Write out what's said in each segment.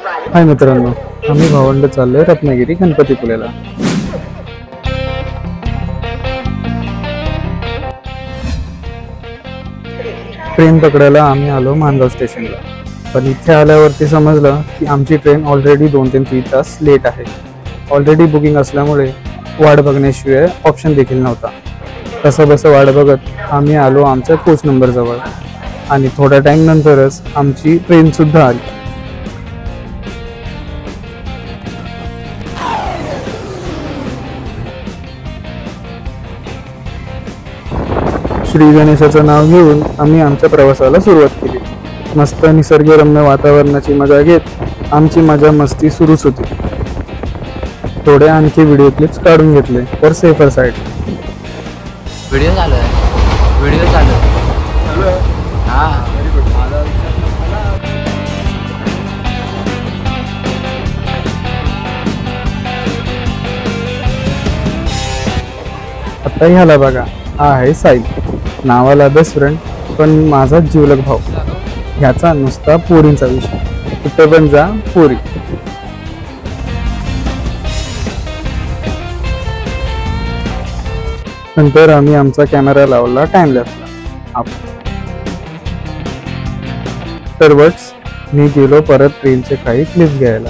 हाय मित्रांनो, आम्ही भावंड चाललोय रत्नागिरी गणपतीपुळेला. ट्रेन पकडायला आम्ही आलो मानगाव स्टेशनला. पण इथे आल्यावरती समजलं की आमची ट्रेन ऑलरेडी 2 ते 3 तास लेट आहे. ऑलरेडी बुकिंग असल्यामुळे वाट बघण्याशिवाय ऑप्शन देखील नव्हता. कसं बसं वाट बघत आम्ही आलो आमच्या कोच नंबर जवळ आणि थोड्या टाइम नंतरच आमची ट्रेन सुद्धा आली. श्री गणेशाचं नाव घेऊन आम्ही आमच्या प्रवासाला सुरुवात केली. मस्त निसर्गरम्य वातावरणाची मजा घेत आमची मजा मस्ती सुरूच होती. थोडे आणखी व्हिडिओ क्लिप्स काढून घेतले फॉर सेफर साईड. व्हिडिओ चालू हा. आता ह्याला बघा, हा आहे साई, नावाला बेस्ट फ्रेंड पण माझा जिवलग भाऊ. ह्याचा नुसता पोरींचा विषय, कुठे पण जा पोरी. नंतर आम्ही आमचा कॅमेरा लावला टाइम लॅप्सला. सर्वच मी गेलो परत ट्रेनचे काही क्लिप्स घ्यायला.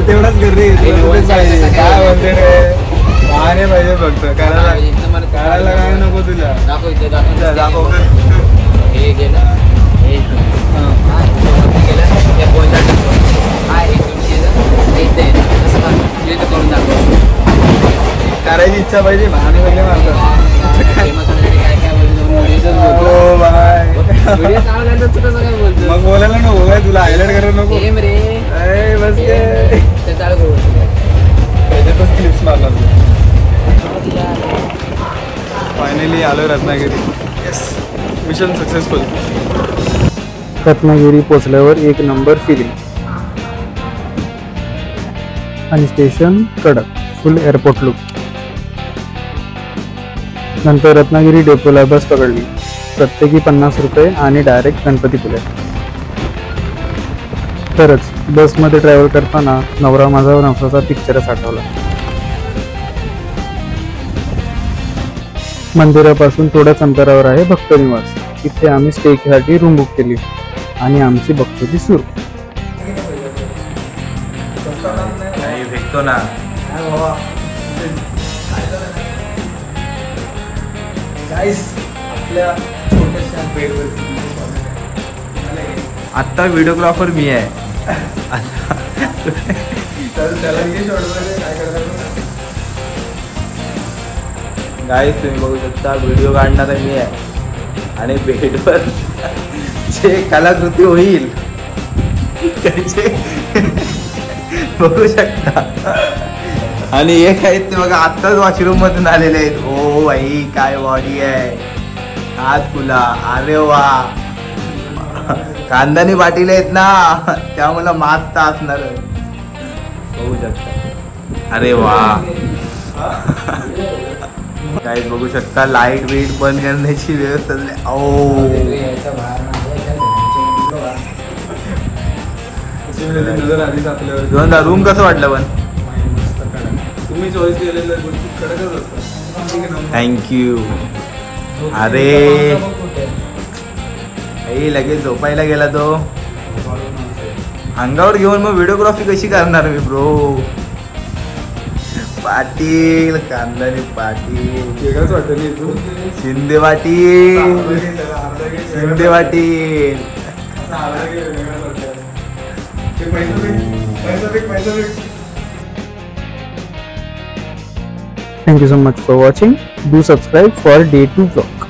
तेवढाच कर रे. काय म्हणते रे, पाहणे पाहिजे फक्त. करायला काय नको तुला. दाखव. हे गेलं हे करून दाखव. करायची इच्छा पाहिजे, पाहणे पाहिजे मारतात. मग बोलायला नको काय, तुला हायलाइट करायला नको रे. बस त्याच्यातच क्लिप्स मारणार. फायनली आलोय Ratnagiri. Yes, mission successful. Ratnagiri पोचल्यावर एक नंबर फिलिंग आणि स्टेशन कडक, फुल एअरपोर्ट लुक. नंतर रत्नागिरी डेपोला बस पकडली. प्रत्येकी 50 रुपये आणि डायरेक्ट गणपतीपुळे. खरंच बसमध्ये ट्रॅव्हल करताना नवरा माझा नवसाचा पिक्चरच आठवला. मंदिरापासून थोड्याच अंतरावर आहे भक्त निवास. इथे आम्ही स्टेसाठी रूम बुक केली आणि आमची बक्षिसी सुरू. भेटतो ना आपल्या छोट्याशा बेडवर. आता व्हिडिओग्राफर मी आहे. गाईस तुम्ही बघू शकता, व्हिडिओ काढणारा मी आहे आणि बेडवर जे कलाकृती होईल त्याचे बघू शकता. आणि एक आहेत ते बघा, आत्ताच वॉशरूम मधून आलेले आहेत. ओ भाई काय बॉडी आहे, हात फुला. अरे वा, कांदानी पाटील आहेत ना, त्यामुळे मास्क असणार बघू शकता. अरे वा, काय बघू शकता. लाईट बीट बंद करण्याची व्यवस्था. रूम कसं वाटलं पण? तुम्ही चॉईस केलेलं कडकच असतं. थँक्यू. अरे लगेच झोपायला गेला तो. अंगावर घेऊन मग व्हिडिओग्राफी कशी करणार मी ब्रो? पाटील, कांदानी पाटील, वेगळंच वाटतं. Shinde Patil, Shinde Patil. Thank you so much for watching. Do subscribe for day 2 vlog.